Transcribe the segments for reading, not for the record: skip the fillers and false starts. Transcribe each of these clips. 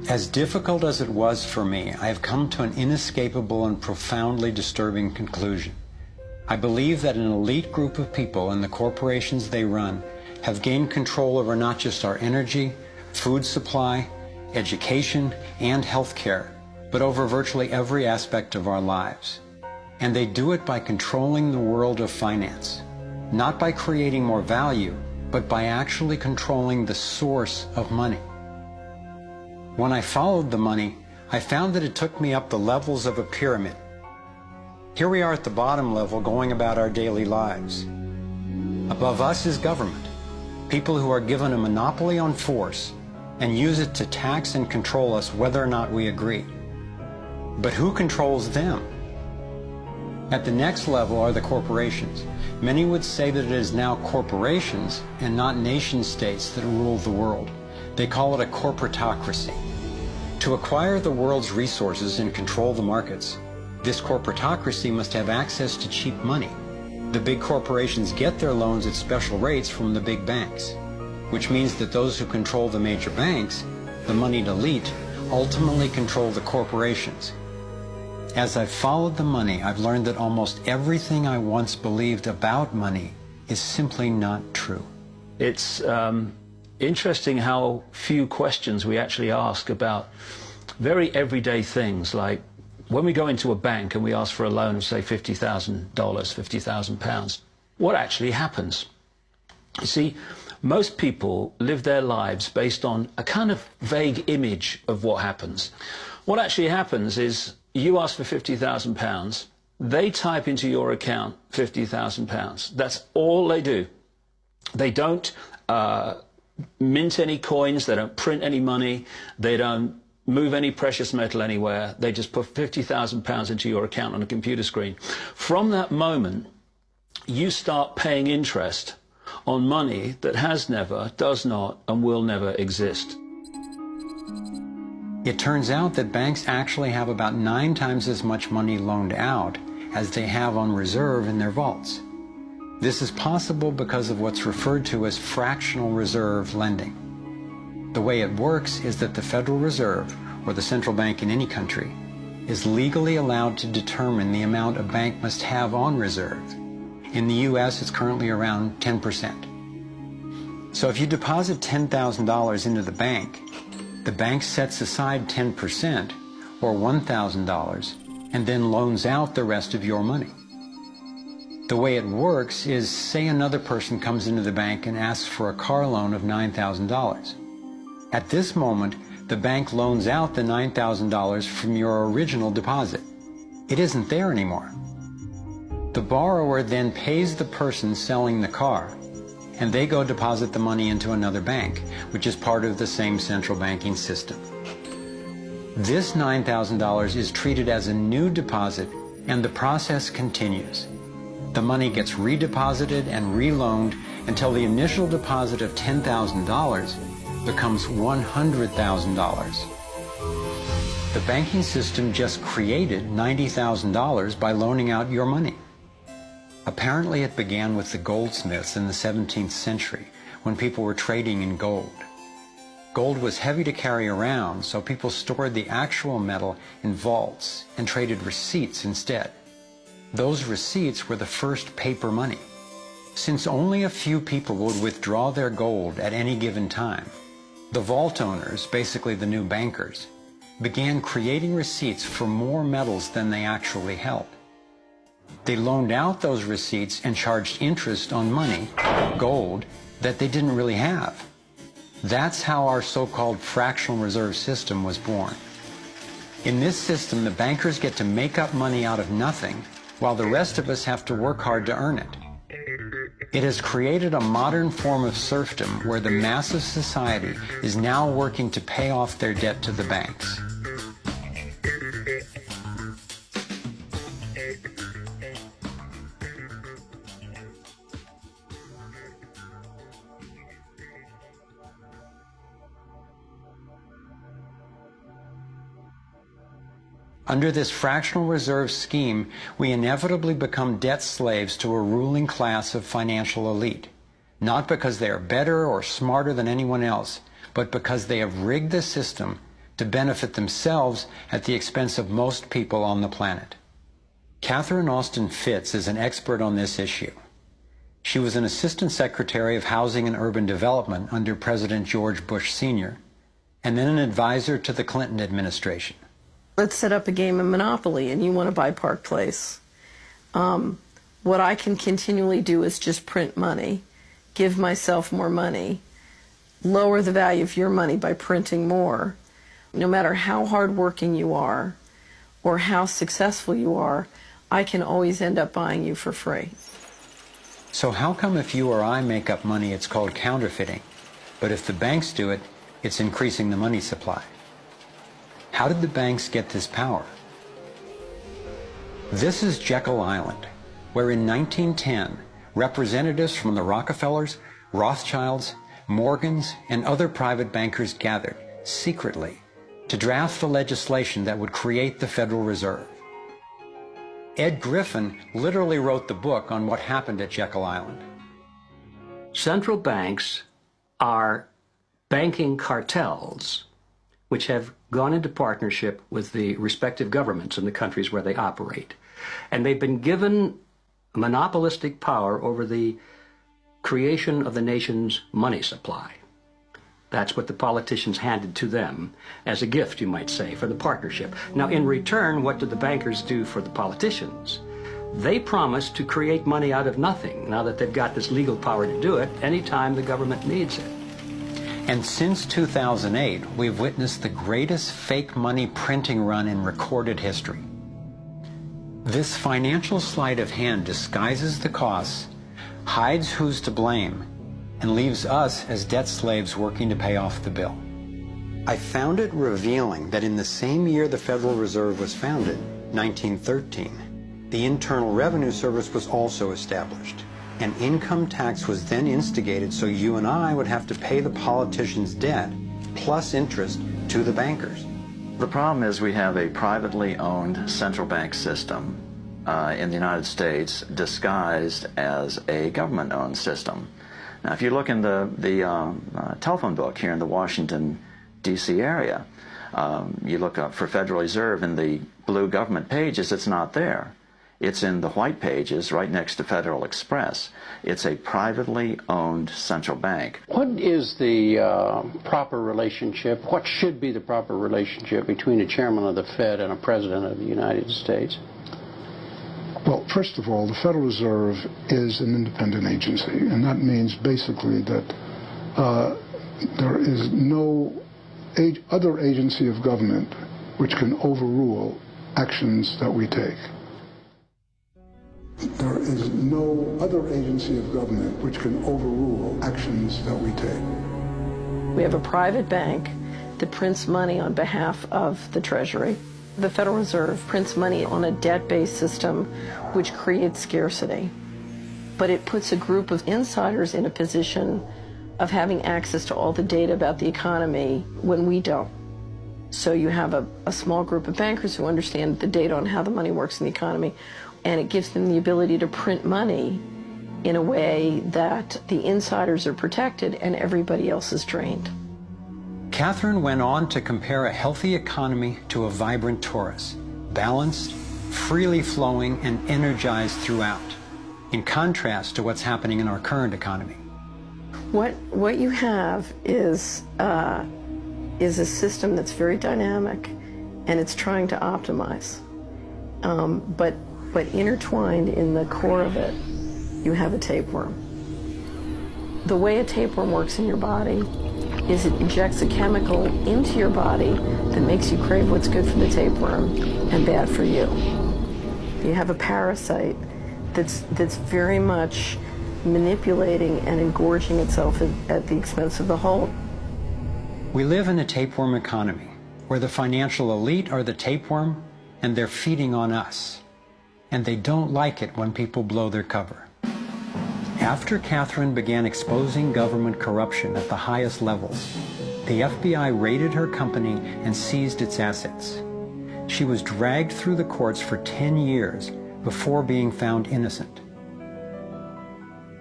As difficult as it was for me, I have come to an inescapable and profoundly disturbing conclusion. I believe that an elite group of people and the corporations they run have gained control over not just our energy, food supply, education, and health care, but over virtually every aspect of our lives. And they do it by controlling the world of finance, not by creating more value, but by actually controlling the source of money. When I followed the money, I found that it took me up the levels of a pyramid. Here we are at the bottom level going about our daily lives. Above us is government, people who are given a monopoly on force and use it to tax and control us whether or not we agree. But who controls them? At the next level are the corporations. Many would say that it is now corporations and not nation states that rule the world. They call it a corporatocracy. To acquire the world's resources and control the markets, this corporatocracy must have access to cheap money. The big corporations get their loans at special rates from the big banks, which means that those who control the major banks, the moneyed elite, ultimately control the corporations. As I've followed the money, I've learned that almost everything I once believed about money is simply not true. It's interesting how few questions we actually ask about very everyday things, like when we go into a bank and we ask for a loan of, say, $50,000, £50,000, what actually happens? You see, most people live their lives based on a kind of vague image of what happens. What actually happens is you ask for £50,000, they type into your account £50,000. That's all they do. They don't mint any coins, they don't print any money, they don't move any precious metal anywhere. They just put £50,000 into your account on a computer screen. From that moment, you start paying interest on money that has never, does not, and will never exist. It turns out that banks actually have about 9 times as much money loaned out as they have on reserve in their vaults. This is possible because of what's referred to as fractional reserve lending. The way it works is that the Federal Reserve, or the central bank in any country, is legally allowed to determine the amount a bank must have on reserve. In the U.S., it's currently around 10%. So if you deposit $10,000 into the bank sets aside 10%, or $1,000, and then loans out the rest of your money. The way it works is, say another person comes into the bank and asks for a car loan of $9,000. At this moment, the bank loans out the $9,000 from your original deposit. It isn't there anymore. The borrower then pays the person selling the car, and they go deposit the money into another bank, which is part of the same central banking system. This $9,000 is treated as a new deposit, and the process continues. The money gets redeposited and reloaned until the initial deposit of $10,000 becomes $100,000. The banking system just created $90,000 by loaning out your money. Apparently it began with the goldsmiths in the 17th century when people were trading in gold. Gold was heavy to carry around, so people stored the actual metal in vaults and traded receipts instead. Those receipts were the first paper money. Since only a few people would withdraw their gold at any given time, the vault owners, basically the new bankers, began creating receipts for more metals than they actually held. They loaned out those receipts and charged interest on money, gold, that they didn't really have. That's how our so-called fractional reserve system was born. In this system, the bankers get to make up money out of nothing, while the rest of us have to work hard to earn it. It has created a modern form of serfdom where the mass of society is now working to pay off their debt to the banks. Under this fractional reserve scheme, we inevitably become debt slaves to a ruling class of financial elite, not because they are better or smarter than anyone else, but because they have rigged the system to benefit themselves at the expense of most people on the planet. Catherine Austin Fitts is an expert on this issue. She was an Assistant Secretary of Housing and Urban Development under President George Bush Sr., and then an advisor to the Clinton administration. Let's set up a game of Monopoly, and you want to buy Park Place. What I can continually do is just print money, give myself more money, lower the value of your money by printing more. No matter how hardworking you are or how successful you are, I can always end up buying you for free. So how come if you or I make up money, it's called counterfeiting, but if the banks do it, it's increasing the money supply? How did the banks get this power? This is Jekyll Island, where in 1910, representatives from the Rockefellers, Rothschilds, Morgans, and other private bankers gathered secretly to draft the legislation that would create the Federal Reserve. Ed Griffin literally wrote the book on what happened at Jekyll Island. Central banks are banking cartels which have gone into partnership with the respective governments in the countries where they operate. And they've been given monopolistic power over the creation of the nation's money supply. That's what the politicians handed to them as a gift, you might say, for the partnership. Now, in return, what did the bankers do for the politicians? They promised to create money out of nothing, now that they've got this legal power to do it anytime the government needs it. And since 2008, we've witnessed the greatest fake money printing run in recorded history. This financial sleight of hand disguises the costs, hides who's to blame, and leaves us as debt slaves working to pay off the bill. I found it revealing that in the same year the Federal Reserve was founded, 1913, the Internal Revenue Service was also established. An income tax was then instigated so you and I would have to pay the politicians' debt plus interest to the bankers. The problem is we have a privately owned central bank system in the United States disguised as a government-owned system. Now, if you look in the telephone book here in the Washington, D.C. area, you look up for Federal Reserve in the blue government pages, it's not there. It's in the white pages right next to Federal Express. It's a privately owned central bank. What is the proper relationship, what should be the proper relationship between a chairman of the Fed and a president of the United States? Well, first of all, the Federal Reserve is an independent agency, and that means basically that there is no other agency of government which can overrule actions that we take. There is no other agency of government which can overrule actions that we take. We have a private bank that prints money on behalf of the Treasury. The Federal Reserve prints money on a debt-based system which creates scarcity. But it puts a group of insiders in a position of having access to all the data about the economy when we don't. So you have a small group of bankers who understand the data on how the money works in the economy, and it gives them the ability to print money in a way that the insiders are protected and everybody else is drained. Catherine went on to compare a healthy economy to a vibrant torus, balanced, freely flowing, and energized throughout, in contrast to what's happening in our current economy. What you have is a system that's very dynamic, and it's trying to optimize. But intertwined in the core of it, you have a tapeworm. The way a tapeworm works in your body is it injects a chemical into your body that makes you crave what's good for the tapeworm and bad for you. You have a parasite that's very much manipulating and engorging itself at the expense of the whole. We live in a tapeworm economy where the financial elite are the tapeworm and they're feeding on us. And they don't like it when people blow their cover. After Catherine began exposing government corruption at the highest levels, the FBI raided her company and seized its assets. She was dragged through the courts for 10 years before being found innocent.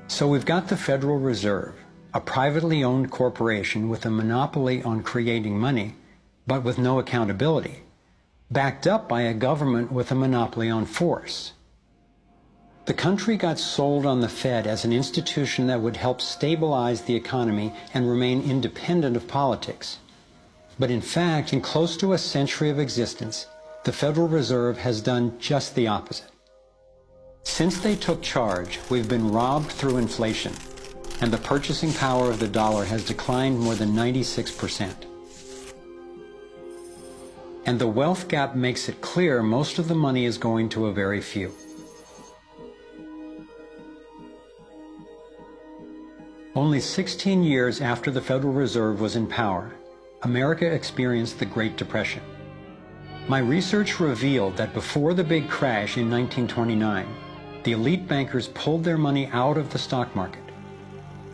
So we've got the Federal Reserve, a privately owned corporation with a monopoly on creating money, but with no accountability, backed up by a government with a monopoly on force. The country got sold on the Fed as an institution that would help stabilize the economy and remain independent of politics. But in fact, in close to a century of existence, the Federal Reserve has done just the opposite. Since they took charge, we've been robbed through inflation, and the purchasing power of the dollar has declined more than 96%. And the wealth gap makes it clear most of the money is going to a very few. Only 16 years after the Federal Reserve was in power, America experienced the Great Depression. My research revealed that before the big crash in 1929, the elite bankers pulled their money out of the stock market.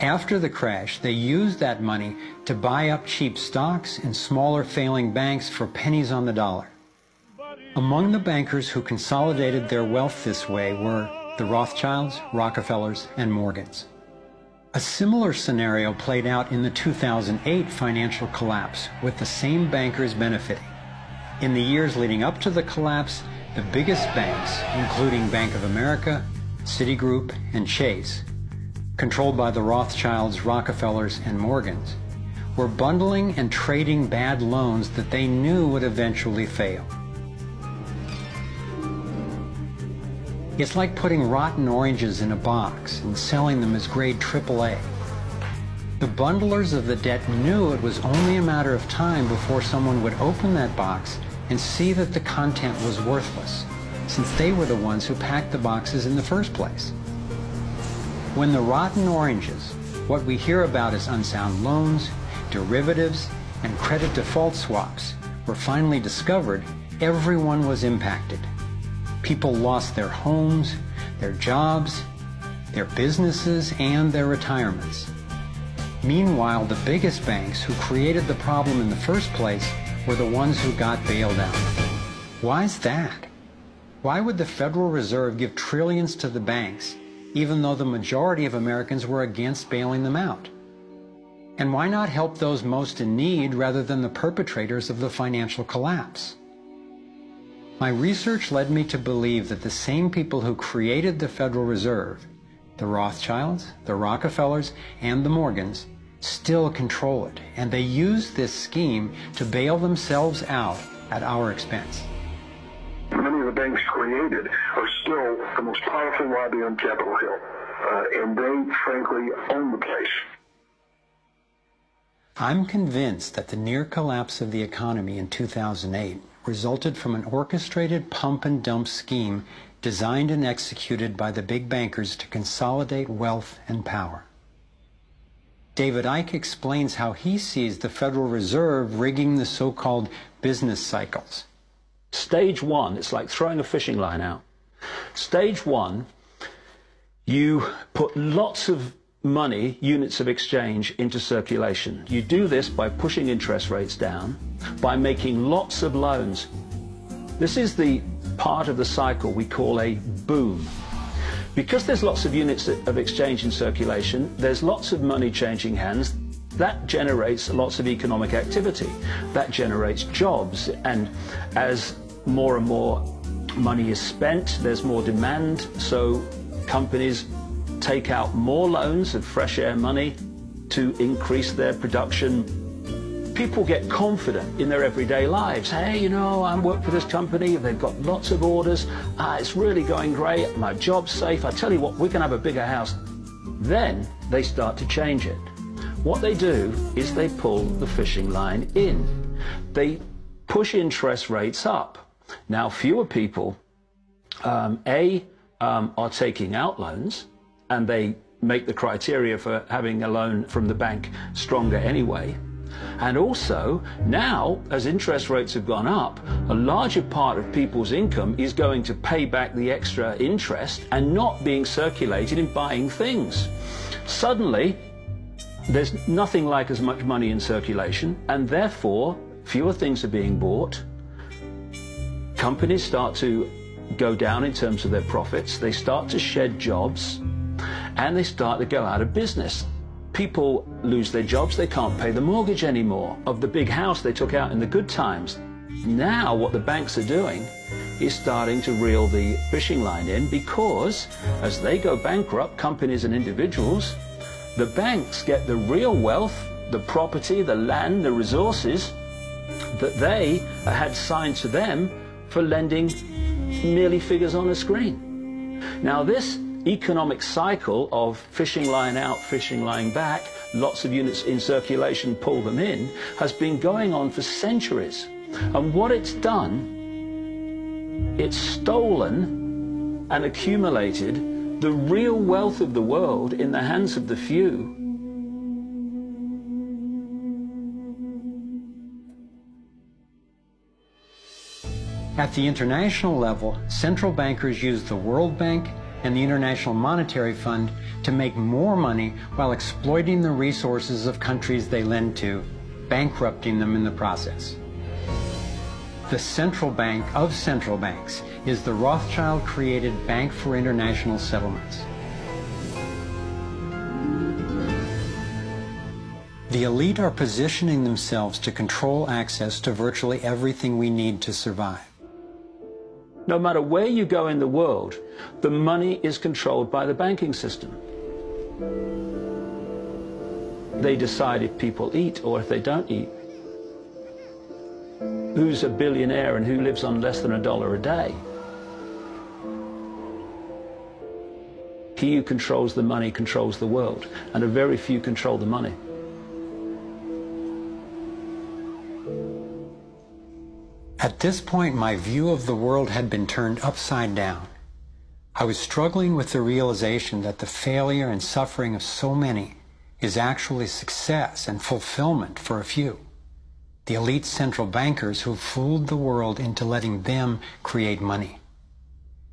After the crash, they used that money to buy up cheap stocks and smaller failing banks for pennies on the dollar. Among the bankers who consolidated their wealth this way were the Rothschilds, Rockefellers, and Morgans. A similar scenario played out in the 2008 financial collapse, with the same bankers benefiting. In the years leading up to the collapse, the biggest banks, including Bank of America, Citigroup, and Chase, controlled by the Rothschilds, Rockefellers, and Morgans, were bundling and trading bad loans that they knew would eventually fail. It's like putting rotten oranges in a box and selling them as grade AAA. The bundlers of the debt knew it was only a matter of time before someone would open that box and see that the content was worthless, since they were the ones who packed the boxes in the first place. When the rotten oranges, what we hear about as unsound loans, derivatives, and credit default swaps, were finally discovered, everyone was impacted. People lost their homes, their jobs, their businesses, and their retirements. Meanwhile, the biggest banks who created the problem in the first place were the ones who got bailed out. Why is that? Why would the Federal Reserve give trillions to the banks, even though the majority of Americans were against bailing them out? And why not help those most in need rather than the perpetrators of the financial collapse? My research led me to believe that the same people who created the Federal Reserve, the Rothschilds, the Rockefellers, and the Morgans, still control it, and they use this scheme to bail themselves out at our expense. Many of the banks created are still the most powerful lobby on Capitol Hill, and they, frankly, own the place. I'm convinced that the near collapse of the economy in 2008 resulted from an orchestrated pump and dump scheme designed and executed by the big bankers to consolidate wealth and power. David Icke explains how he sees the Federal Reserve rigging the so-called business cycles. Stage one, it's like throwing a fishing line out. Stage one, you put lots of money, units of exchange, into circulation. You do this by pushing interest rates down, by making lots of loans. This is the part of the cycle we call a boom. Because there's lots of units of exchange in circulation, there's lots of money changing hands. That generates lots of economic activity. That generates jobs. And as more and more money is spent, there's more demand. So companies take out more loans of fresh air money to increase their production. People get confident in their everyday lives. Hey, you know, I work for this company, they've got lots of orders, it's really going great, my job's safe, I tell you what, we can have a bigger house. Then they start to change it. What they do is they pull the fishing line in. They push interest rates up. Now, fewer people, are taking out loans, and they make the criteria for having a loan from the bank stronger anyway. And also, now, as interest rates have gone up, a larger part of people's income is going to pay back the extra interest and not being circulated in buying things. Suddenly, there's nothing like as much money in circulation, and therefore, fewer things are being bought. Companies start to go down in terms of their profits. They start to shed jobs, and they start to go out of business. People lose their jobs, they can't pay the mortgage anymore of the big house they took out in the good times. Now what the banks are doing is starting to reel the fishing line in, because as they go bankrupt, companies and individuals, the banks get the real wealth, the property, the land, the resources that they had signed to them for lending merely figures on a screen. Now this economic cycle of fishing line out, fishing line back, lots of units in circulation, pull them in, has been going on for centuries. And what it's done, it's stolen and accumulated the real wealth of the world in the hands of the few. At the international level, central bankers use the World Bank and the International Monetary Fund to make more money while exploiting the resources of countries they lend to, bankrupting them in the process. The central bank of central banks is the Rothschild-created Bank for International Settlements. The elite are positioning themselves to control access to virtually everything we need to survive. No matter where you go in the world, the money is controlled by the banking system. They decide if people eat or if they don't eat. Who's a billionaire and who lives on less than $1 a day? He who controls the money controls the world, and a very few control the money. At this point, my view of the world had been turned upside down. I was struggling with the realization that the failure and suffering of so many is actually success and fulfillment for a few. The elite central bankers who fooled the world into letting them create money.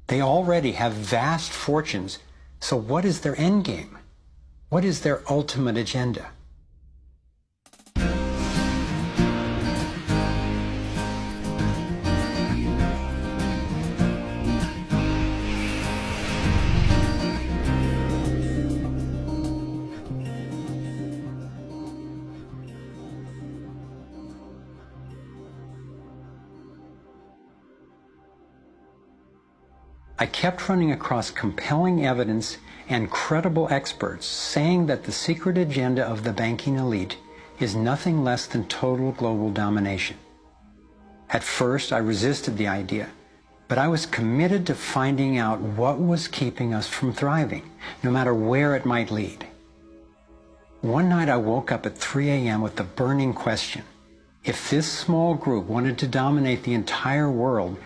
They already have vast fortunes, so what is their end game? What is their ultimate agenda? I kept running across compelling evidence and credible experts saying that the secret agenda of the banking elite is nothing less than total global domination. At first, I resisted the idea, but I was committed to finding out what was keeping us from thriving, no matter where it might lead. One night I woke up at 3 a.m. with the burning question: if this small group wanted to dominate the entire world,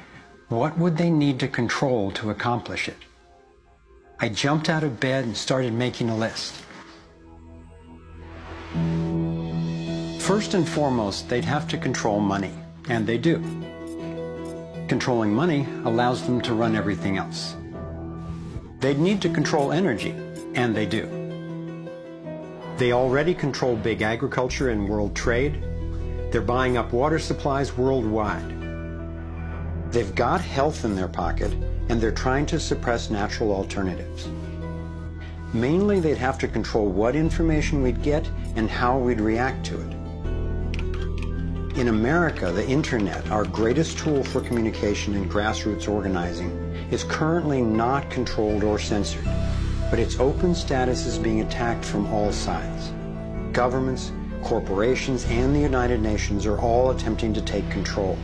what would they need to control to accomplish it? I jumped out of bed and started making a list. First and foremost, they'd have to control money, and they do. Controlling money allows them to run everything else. They'd need to control energy, and they do. They already control big agriculture and world trade. They're buying up water supplies worldwide. They've got health in their pocket, and they're trying to suppress natural alternatives. Mainly, they'd have to control what information we'd get and how we'd react to it. In America, the internet, our greatest tool for communication and grassroots organizing, is currently not controlled or censored, but its open status is being attacked from all sides. Governments, corporations, and the United Nations are all attempting to take control.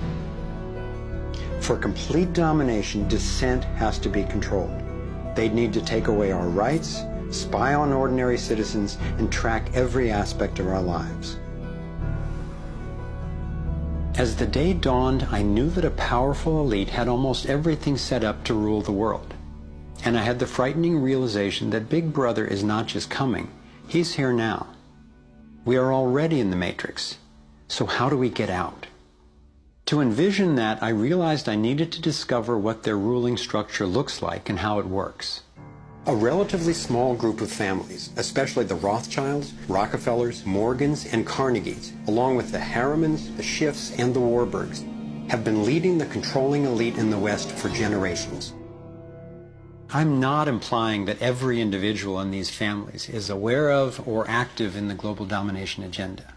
For complete domination, dissent has to be controlled. They'd need to take away our rights, spy on ordinary citizens, and track every aspect of our lives. As the day dawned, I knew that a powerful elite had almost everything set up to rule the world. And I had the frightening realization that Big Brother is not just coming, he's here now. We are already in the matrix. So how do we get out? To envision that, I realized I needed to discover what their ruling structure looks like and how it works. A relatively small group of families, especially the Rothschilds, Rockefellers, Morgans, and Carnegies, along with the Harrimans, the Schiffs, and the Warburgs, have been leading the controlling elite in the West for generations. I'm not implying that every individual in these families is aware of or active in the global domination agenda.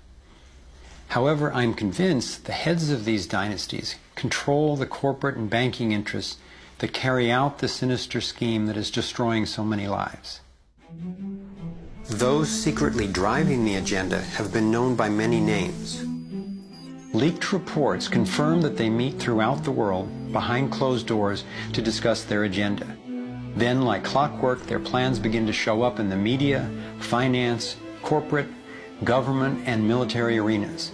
However, I'm convinced the heads of these dynasties control the corporate and banking interests that carry out the sinister scheme that is destroying so many lives. Those secretly driving the agenda have been known by many names. Leaked reports confirm that they meet throughout the world behind closed doors to discuss their agenda. Then, like clockwork, their plans begin to show up in the media, finance, corporate, government, and military arenas.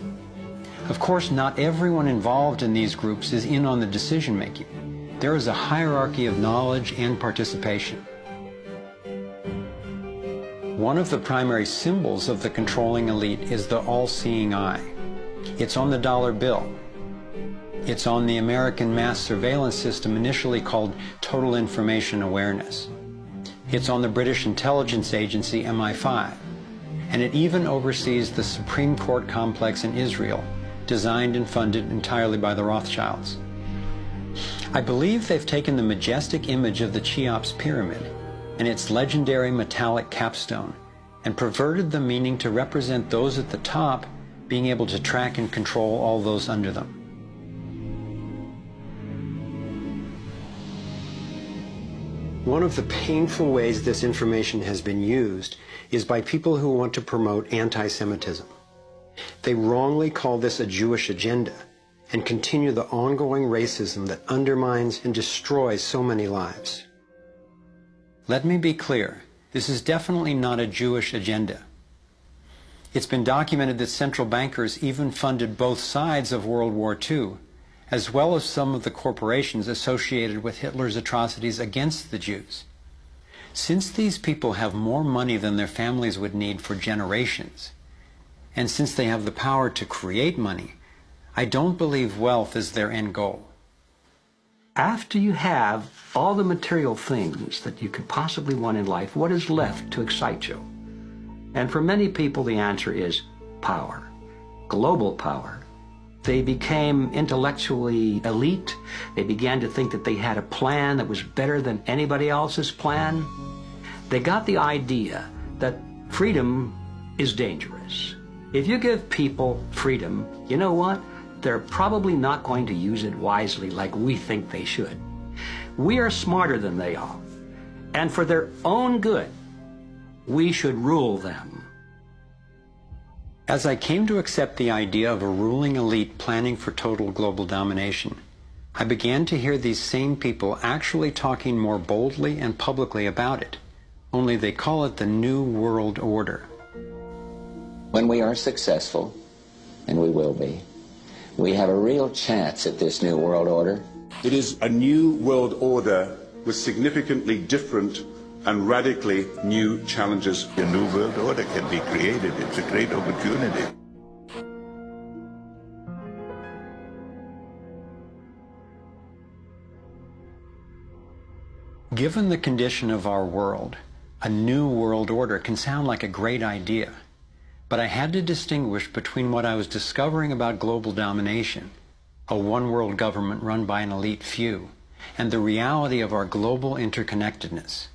Of course, not everyone involved in these groups is in on the decision-making. There is a hierarchy of knowledge and participation. One of the primary symbols of the controlling elite is the all-seeing eye. It's on the dollar bill. It's on the American mass surveillance system initially called Total Information Awareness. It's on the British intelligence agency MI5. And it even oversees the Supreme Court complex in Israel, designed and funded entirely by the Rothschilds. I believe they've taken the majestic image of the Cheops pyramid and its legendary metallic capstone and perverted the meaning to represent those at the top being able to track and control all those under them. One of the painful ways this information has been used is by people who want to promote anti-Semitism. They wrongly call this a Jewish agenda and continue the ongoing racism that undermines and destroys so many lives. Let me be clear, this is definitely not a Jewish agenda. It's been documented that central bankers even funded both sides of World War II, as well as some of the corporations associated with Hitler's atrocities against the Jews. Since these people have more money than their families would need for generations, and since they have the power to create money, I don't believe wealth is their end goal. After you have all the material things that you could possibly want in life, what is left to excite you? And for many people, the answer is power, global power. They became intellectually elite. They began to think that they had a plan that was better than anybody else's plan. They got the idea that freedom is dangerous. If you give people freedom, you know what? They're probably not going to use it wisely like we think they should. We are smarter than they are. And for their own good, we should rule them. As I came to accept the idea of a ruling elite planning for total global domination, I began to hear these same people actually talking more boldly and publicly about it, only they call it the New World Order. When we are successful, and we will be, we have a real chance at this New World Order. It is a new world order with significantly different and radically new challenges. A new world order can be created. It's a great opportunity. Given the condition of our world, a new world order can sound like a great idea. But I had to distinguish between what I was discovering about global domination, a one-world government run by an elite few, and the reality of our global interconnectedness,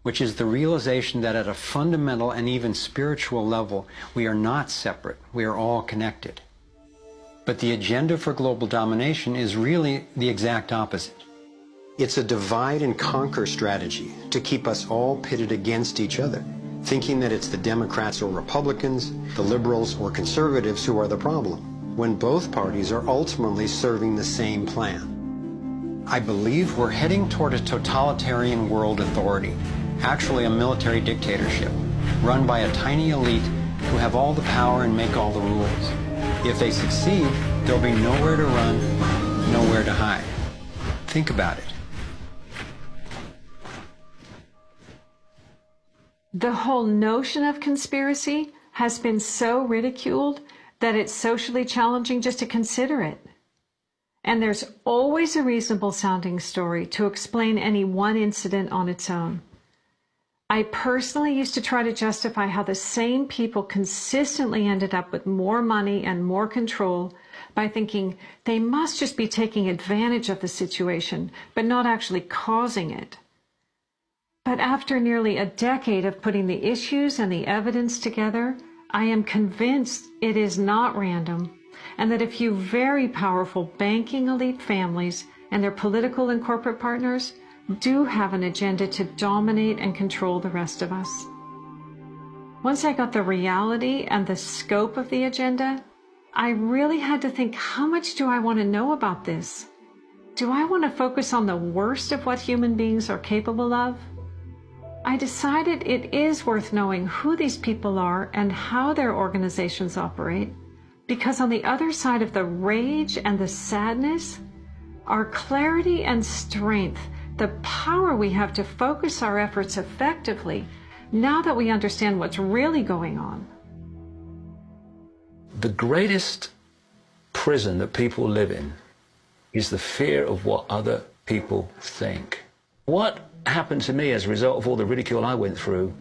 which is the realization that at a fundamental and even spiritual level, we are not separate, we are all connected. But the agenda for global domination is really the exact opposite. It's a divide and conquer strategy to keep us all pitted against each other, thinking that it's the Democrats or Republicans, the liberals or conservatives who are the problem, when both parties are ultimately serving the same plan. I believe we're heading toward a totalitarian world authority, actually a military dictatorship, run by a tiny elite who have all the power and make all the rules. If they succeed, there'll be nowhere to run, nowhere to hide. Think about it. The whole notion of conspiracy has been so ridiculed that it's socially challenging just to consider it. And there's always a reasonable sounding story to explain any one incident on its own. I personally used to try to justify how the same people consistently ended up with more money and more control by thinking they must just be taking advantage of the situation, but not actually causing it. But after nearly a decade of putting the issues and the evidence together, I am convinced it is not random, and that a few very powerful banking elite families and their political and corporate partners do have an agenda to dominate and control the rest of us. Once I got the reality and the scope of the agenda, I really had to think, how much do I want to know about this? Do I want to focus on the worst of what human beings are capable of? I decided it is worth knowing who these people are and how their organizations operate, because on the other side of the rage and the sadness are clarity and strength, the power we have to focus our efforts effectively now that we understand what's really going on. The greatest prison that people live in is the fear of what other people think. What happened to me as a result of all the ridicule I went through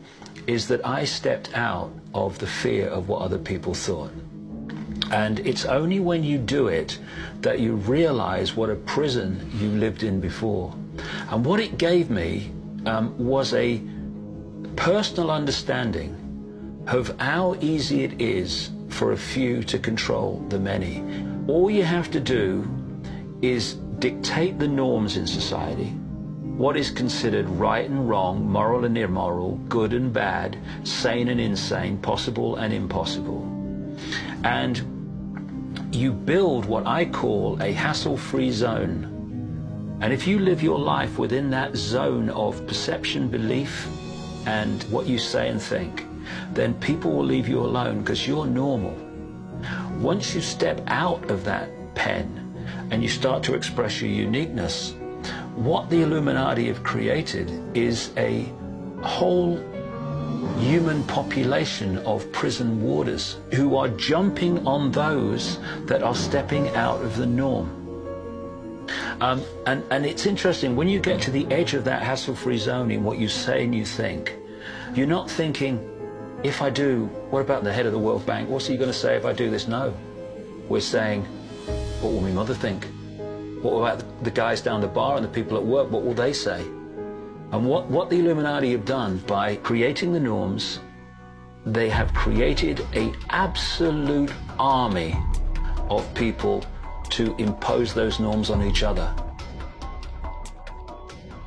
is that I stepped out of the fear of what other people thought. And it's only when you do it that you realize what a prison you lived in before. And what it gave me was a personal understanding of how easy it is for a few to control the many. All you have to do is dictate the norms in society, what is considered right and wrong, moral and immoral, good and bad, sane and insane, possible and impossible. And you build what I call a hassle-free zone. And if you live your life within that zone of perception, belief, and what you say and think, then people will leave you alone because you're normal. Once you step out of that pen and you start to express your uniqueness, what the Illuminati have created is a whole human population of prison warders who are jumping on those that are stepping out of the norm. And it's interesting, when you get to the edge of that hassle-free zone in what you say and you think, you're not thinking, if I do, what about the head of the World Bank? What's he going to say if I do this? No. We're saying, what will my mother think? What about the guys down the bar and the people at work? What will they say? And what the Illuminati have done by creating the norms, they have created an absolute army of people to impose those norms on each other.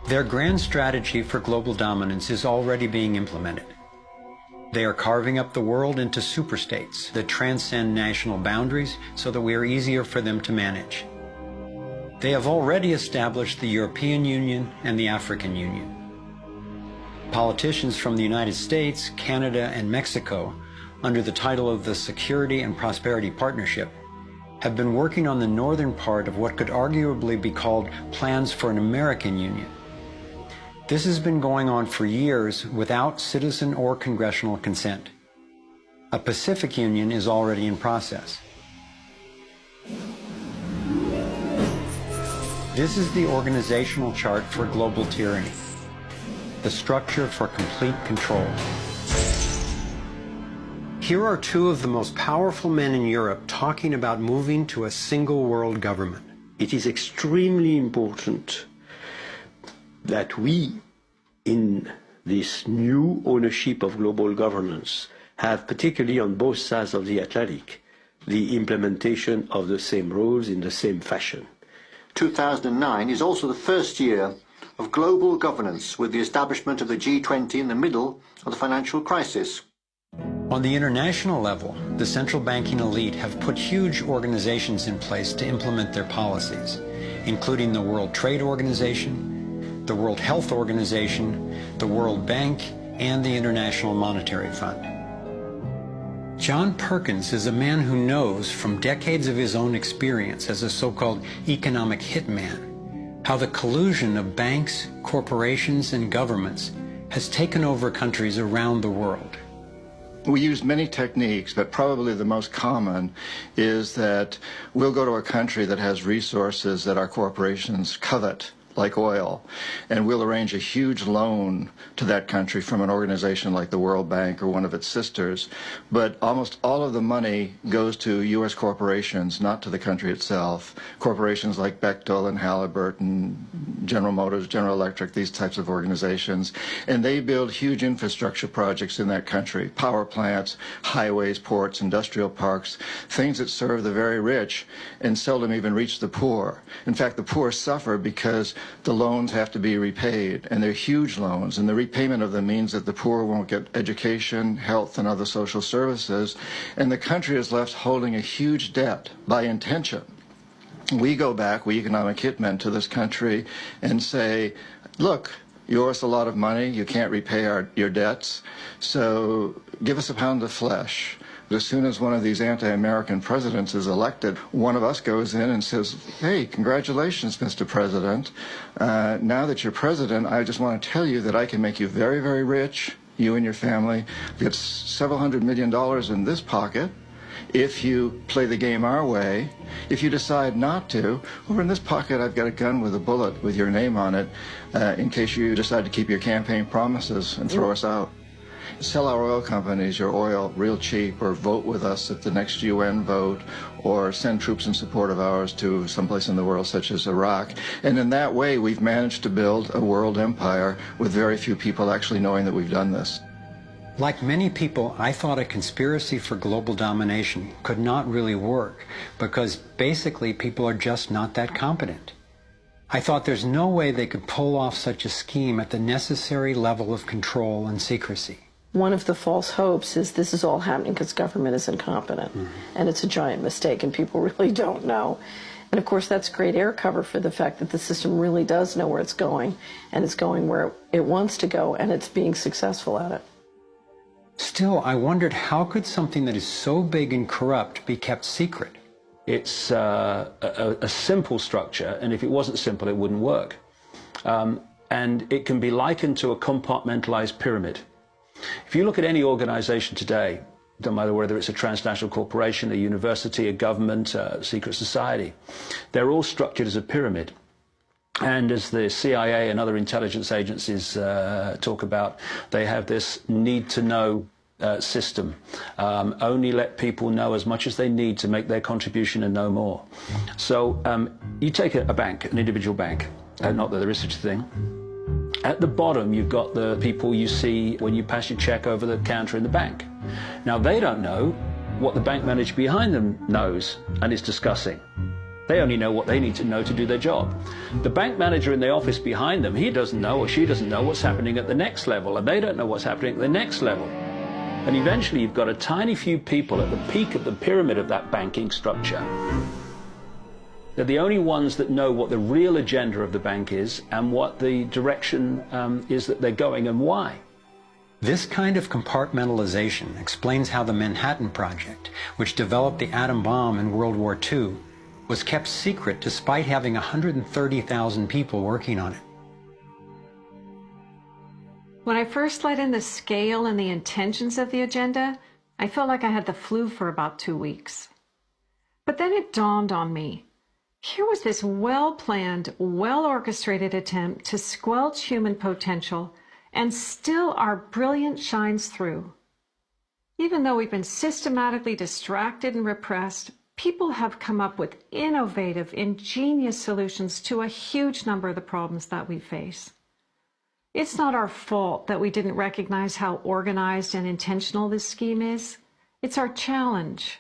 Their grand strategy for global dominance is already being implemented. They are carving up the world into superstates that transcend national boundaries so that we are easier for them to manage. They have already established the European Union and the African Union. Politicians from the United States, Canada, and Mexico, under the title of the Security and Prosperity Partnership, have been working on the northern part of what could arguably be called plans for an American Union. This has been going on for years without citizen or congressional consent. A Pacific Union is already in process. This is the organizational chart for global tyranny, the structure for complete control. Here are two of the most powerful men in Europe talking about moving to a single world government. It is extremely important that we, in this new ownership of global governance, have, particularly on both sides of the Atlantic, the implementation of the same rules in the same fashion. 2009 is also the first year of global governance, with the establishment of the G20 in the middle of the financial crisis. On the international level, the central banking elite have put huge organizations in place to implement their policies, including the World Trade Organization, the World Health Organization, the World Bank, and the International Monetary Fund. John Perkins is a man who knows from decades of his own experience as a so-called economic hitman how the collusion of banks, corporations, and governments has taken over countries around the world. We use many techniques, but probably the most common is that we'll go to a country that has resources that our corporations covet, like oil, and we'll arrange a huge loan to that country from an organization like the World Bank or one of its sisters, but almost all of the money goes to U.S. corporations, not to the country itself. Corporations like Bechtel and Halliburton, General Motors, General Electric, these types of organizations, and they build huge infrastructure projects in that country, power plants, highways, ports, industrial parks, things that serve the very rich and seldom even reach the poor. In fact, the poor suffer because the loans have to be repaid, and they're huge loans, and the repayment of them means that the poor won't get education, health, and other social services, and the country is left holding a huge debt by intention. We go back, we economic hitmen, to this country and say, look, you owe us a lot of money, you can't repay your debts, so give us a pound of flesh. But as soon as one of these anti-American presidents is elected, one of us goes in and says, hey, congratulations, Mr. President. Now that you're president, I just want to tell you that I can make you very, very rich, you and your family. Get several $100 million in this pocket. If you play the game our way. If you decide not to, over in this pocket I've got a gun with a bullet with your name on it in case you decide to keep your campaign promises and throw us out. Sell our oil companies your oil real cheap, or vote with us at the next UN vote, or send troops in support of ours to someplace in the world such as Iraq. And in that way we've managed to build a world empire with very few people actually knowing that we've done this. Like many people, I thought a conspiracy for global domination could not really work because basically people are just not that competent. I thought there's no way they could pull off such a scheme at the necessary level of control and secrecy. One of the false hopes is this is all happening because government is incompetent, and it's a giant mistake and people really don't know. And of course that's great air cover for the fact that the system really does know where it's going, and it's going where it wants to go, and it's being successful at it. Still, I wondered how could something that is so big and corrupt be kept secret? It's a simple structure, and if it wasn't simple, it wouldn't work. And it can be likened to a compartmentalized pyramid. If you look at any organization today, no matter whether it's a transnational corporation, a university, a government, a secret society, they're all structured as a pyramid. And as the CIA and other intelligence agencies talk about, they have this need-to-know system. Only let people know as much as they need to make their contribution and no more. So you take a bank, an individual bank, not that there is such a thing. At the bottom, you've got the people you see when you pass your check over the counter in the bank. Now, they don't know what the bank manager behind them knows and is discussing. They only know what they need to know to do their job. The bank manager in the office behind them, he doesn't know or she doesn't know what's happening at the next level, and they don't know what's happening at the next level. And eventually you've got a tiny few people at the peak of the pyramid of that banking structure. They're the only ones that know what the real agenda of the bank is and what the direction is that they're going and why. This kind of compartmentalization explains how the Manhattan Project, which developed the atom bomb in World War II, was kept secret despite having 130,000 people working on it. When I first let in the scale and the intentions of the agenda, I felt like I had the flu for about 2 weeks. But then it dawned on me. Here was this well-planned, well-orchestrated attempt to squelch human potential, and still our brilliance shines through. Even though we've been systematically distracted and repressed, people have come up with innovative, ingenious solutions to a huge number of the problems that we face. It's not our fault that we didn't recognize how organized and intentional this scheme is. It's our challenge.